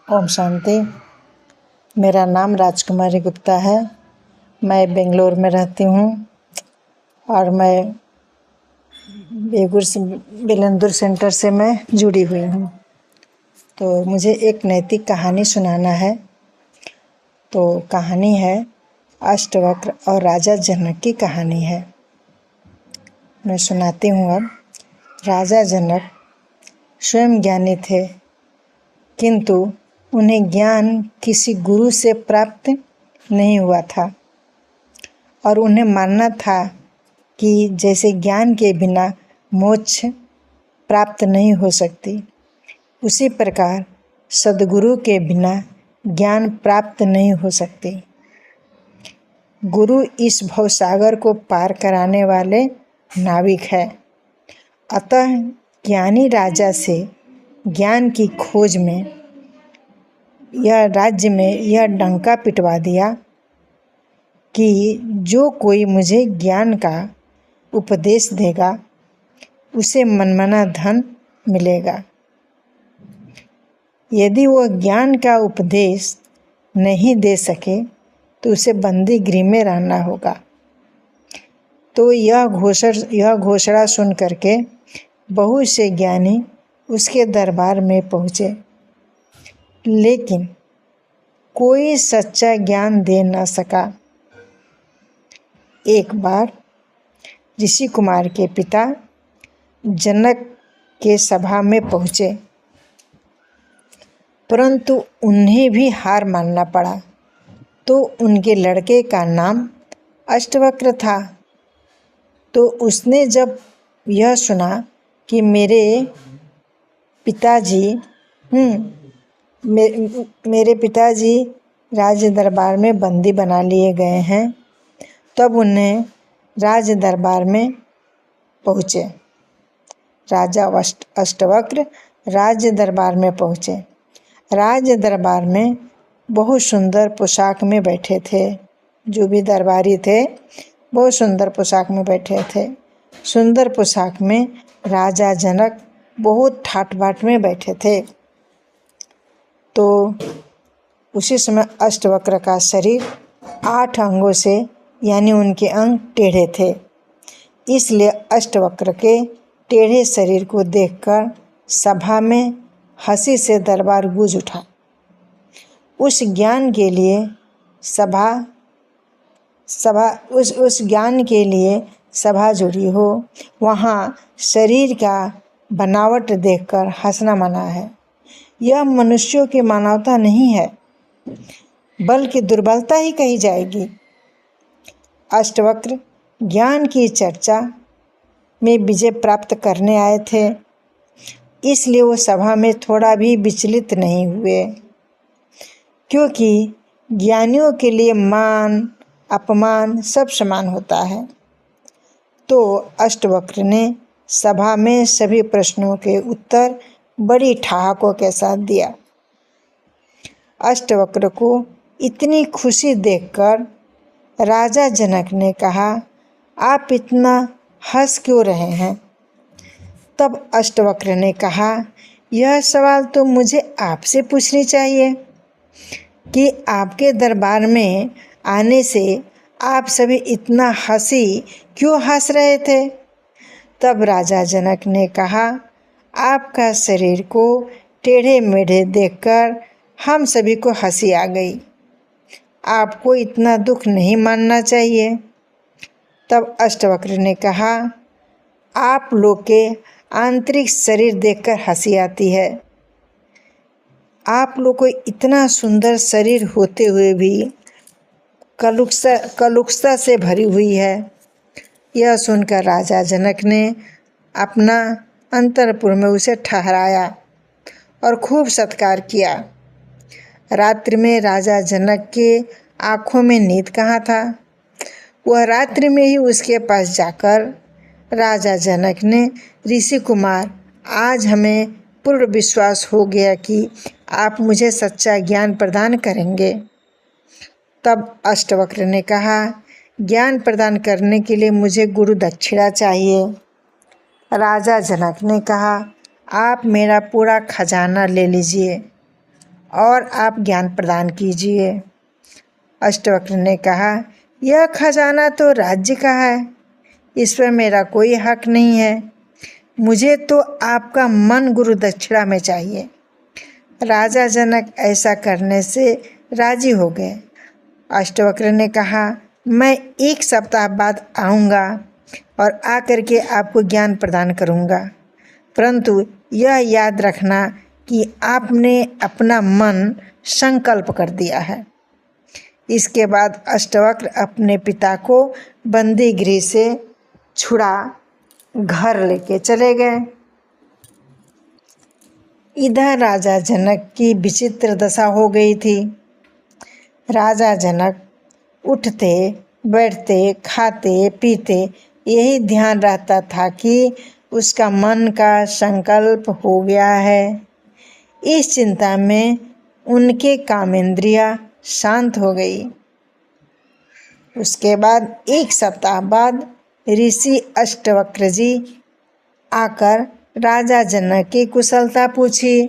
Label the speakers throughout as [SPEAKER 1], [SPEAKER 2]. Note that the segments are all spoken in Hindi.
[SPEAKER 1] ओम शांति। मेरा नाम राजकुमारी गुप्ता है। मैं बेंगलोर में रहती हूँ और मैं बेलंदुर सेंटर से मैं जुड़ी हुई हूँ। तो मुझे एक नैतिक कहानी सुनाना है। तो कहानी है अष्टवक्र और राजा जनक की कहानी है। मैं सुनाती हूँ अब। राजा जनक स्वयं ज्ञानी थे, किंतु उन्हें ज्ञान किसी गुरु से प्राप्त नहीं हुआ था और उन्हें मानना था कि जैसे ज्ञान के बिना मोक्ष प्राप्त नहीं हो सकती, उसी प्रकार सद्गुरु के बिना ज्ञान प्राप्त नहीं हो सकती। गुरु इस भवसागर को पार कराने वाले नाविक है। अतः ज्ञानी राजा से ज्ञान की खोज में राज्य में यह डंका पिटवा दिया कि जो कोई मुझे ज्ञान का उपदेश देगा उसे मनमाना धन मिलेगा। यदि वह ज्ञान का उपदेश नहीं दे सके तो उसे बंदी गृह में रहना होगा। तो यह घोषणा सुन करके बहुत से ज्ञानी उसके दरबार में पहुँचे, लेकिन कोई सच्चा ज्ञान दे न सका। एक बार ऋषि कुमार के पिता जनक के सभा में पहुँचे, परंतु उन्हें भी हार मानना पड़ा। तो उनके लड़के का नाम अष्टवक्र था। तो उसने जब यह सुना कि मेरे पिताजी राज दरबार में बंदी बना लिए गए हैं, तब उन्हें राज दरबार में पहुँचे। राजा अष्टवक्र राज दरबार में पहुँचे। राज दरबार में बहुत सुंदर पोशाक में बैठे थे। जो भी दरबारी थे बहुत सुंदर पोशाक में बैठे थे। सुंदर पोशाक में राजा जनक बहुत ठाट बाट में बैठे थे। तो उसी समय अष्टवक्र का शरीर 8 अंगों से यानी उनके अंग टेढ़े थे। इसलिए अष्टवक्र के टेढ़े शरीर को देखकर सभा में हंसी से दरबार गूंज उठा। उस ज्ञान के लिए सभा जुड़ी हो, वहाँ शरीर का बनावट देखकर हंसना मना है। यह मनुष्यों की मानवता नहीं है, बल्कि दुर्बलता ही कही जाएगी। अष्टवक्र ज्ञान की चर्चा में विजय प्राप्त करने आए थे, इसलिए वो सभा में थोड़ा भी विचलित नहीं हुए, क्योंकि ज्ञानियों के लिए मान अपमान सब समान होता है। तो अष्टवक्र ने सभा में सभी प्रश्नों के उत्तर बड़ी ठहाकों के साथ दिया। अष्टवक्र को इतनी खुशी देखकर राजा जनक ने कहा, आप इतना हंस क्यों रहे हैं? तब अष्टवक्र ने कहा, यह सवाल तो मुझे आपसे पूछनी चाहिए कि आपके दरबार में आने से आप सभी इतना क्यों हंस रहे थे? तब राजा जनक ने कहा, आपका शरीर को टेढ़े मेढ़े देखकर हम सभी को हंसी आ गई। आपको इतना दुख नहीं मानना चाहिए। तब अष्टवक्र ने कहा, आप लोग के आंतरिक शरीर देखकर हंसी आती है। आप लोग को इतना सुंदर शरीर होते हुए भी कलुषता से भरी हुई है। यह सुनकर राजा जनक ने अपना अंतरपुर में उसे ठहराया और खूब सत्कार किया। रात्रि में राजा जनक के आँखों में नींद कहाँ था? वह रात्रि में ही उसके पास जाकर राजा जनक ने, ऋषि कुमार, आज हमें पूर्ण विश्वास हो गया कि आप मुझे सच्चा ज्ञान प्रदान करेंगे। तब अष्टवक्र ने कहा, ज्ञान प्रदान करने के लिए मुझे गुरु दक्षिणा चाहिए। राजा जनक ने कहा, आप मेरा पूरा खजाना ले लीजिए और आप ज्ञान प्रदान कीजिए। अष्टवक्र ने कहा, यह खजाना तो राज्य का है, इस पर मेरा कोई हक नहीं है। मुझे तो आपका मन गुरु दक्षिणा में चाहिए। राजा जनक ऐसा करने से राजी हो गए। अष्टवक्र ने कहा, मैं 1 सप्ताह बाद आऊँगा और आकर के आपको ज्ञान प्रदान करूँगा, परंतु यह याद रखना कि आपने अपना मन संकल्प कर दिया है। इसके बाद अष्टवक्र अपने पिता को बंदी गृह से छुड़ा घर लेके चले गए। इधर राजा जनक की विचित्र दशा हो गई थी। राजा जनक उठते बैठते खाते पीते यही ध्यान रहता था कि उसका मन का संकल्प हो गया है। इस चिंता में उनके कामेंद्रियां शांत हो गई। उसके बाद 1 सप्ताह बाद ऋषि अष्टवक्र जी आकर राजा जनक की कुशलता पूछी।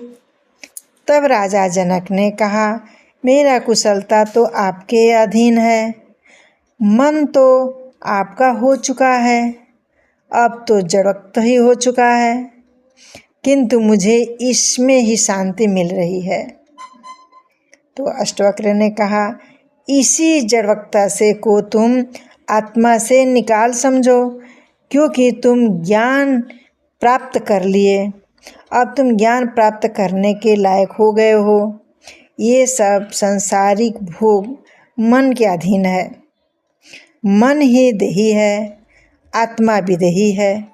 [SPEAKER 1] तब राजा जनक ने कहा, मेरा कुशलता तो आपके अधीन है। मन तो आपका हो चुका है, अब तो जड़वक्त ही हो चुका है, किंतु मुझे इसमें ही शांति मिल रही है। तो अष्टवक्र ने कहा, इसी जड़वक्ता से को तुम आत्मा से निकाल समझो, क्योंकि तुम ज्ञान प्राप्त कर लिए। अब तुम ज्ञान प्राप्त करने के लायक हो गए हो। ये सब सांसारिक भोग मन के अधीन है। मन ही देही है, आत्मा भी देही है।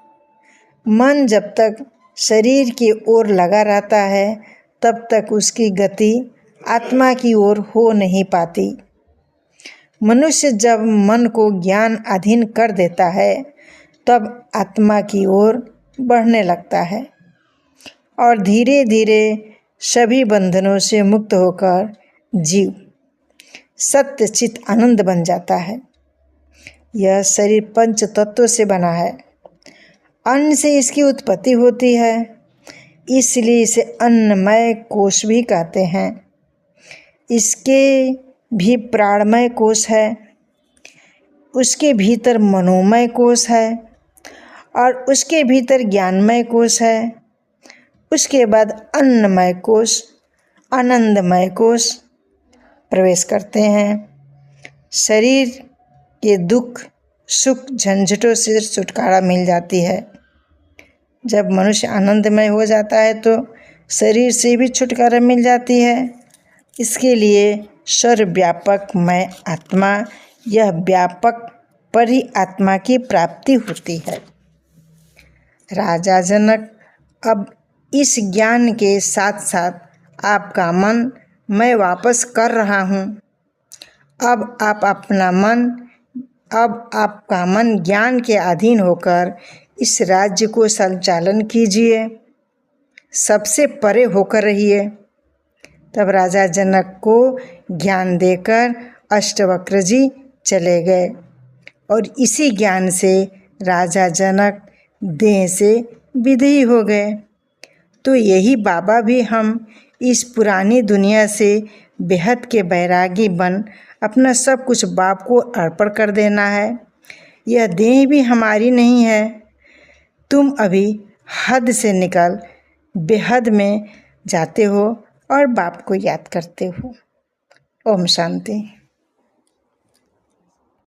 [SPEAKER 1] मन जब तक शरीर की ओर लगा रहता है तब तक उसकी गति आत्मा की ओर हो नहीं पाती। मनुष्य जब मन को ज्ञान अधीन कर देता है तब आत्मा की ओर बढ़ने लगता है और धीरे धीरे सभी बंधनों से मुक्त होकर जीव सत्य चित आनंद बन जाता है। यह शरीर 5 तत्वों से बना है। अन्न से इसकी उत्पत्ति होती है, इसलिए इसे अन्नमय कोश भी कहते हैं। इसके भी प्राणमय कोश है, उसके भीतर मनोमय कोश है और उसके भीतर ज्ञानमय कोश है। उसके बाद अन्नमय कोश, आनंदमय कोश प्रवेश करते हैं। शरीर के दुख सुख झंझटों से छुटकारा मिल जाती है। जब मनुष्य आनंदमय हो जाता है तो शरीर से भी छुटकारा मिल जाती है। इसके लिए सर्वव्यापक मैं आत्मा, यह व्यापक पर ही आत्मा की प्राप्ति होती है। राजा जनक, अब इस ज्ञान के साथ साथ आपका मन मैं वापस कर रहा हूँ। अब आपका मन ज्ञान के अधीन होकर इस राज्य को संचालन कीजिए, सबसे परे होकर रहिए। तब राजा जनक को ज्ञान देकर अष्टवक्र जी चले गए और इसी ज्ञान से राजा जनक देह से विदेही हो गए। तो यही बाबा भी हम इस पुरानी दुनिया से बेहद के बैरागी बन अपना सब कुछ बाप को अर्पण कर देना है। यह देह भी हमारी नहीं है। तुम अभी हद से निकल बेहद में जाते हो और बाप को याद करते हो। ओम शांति।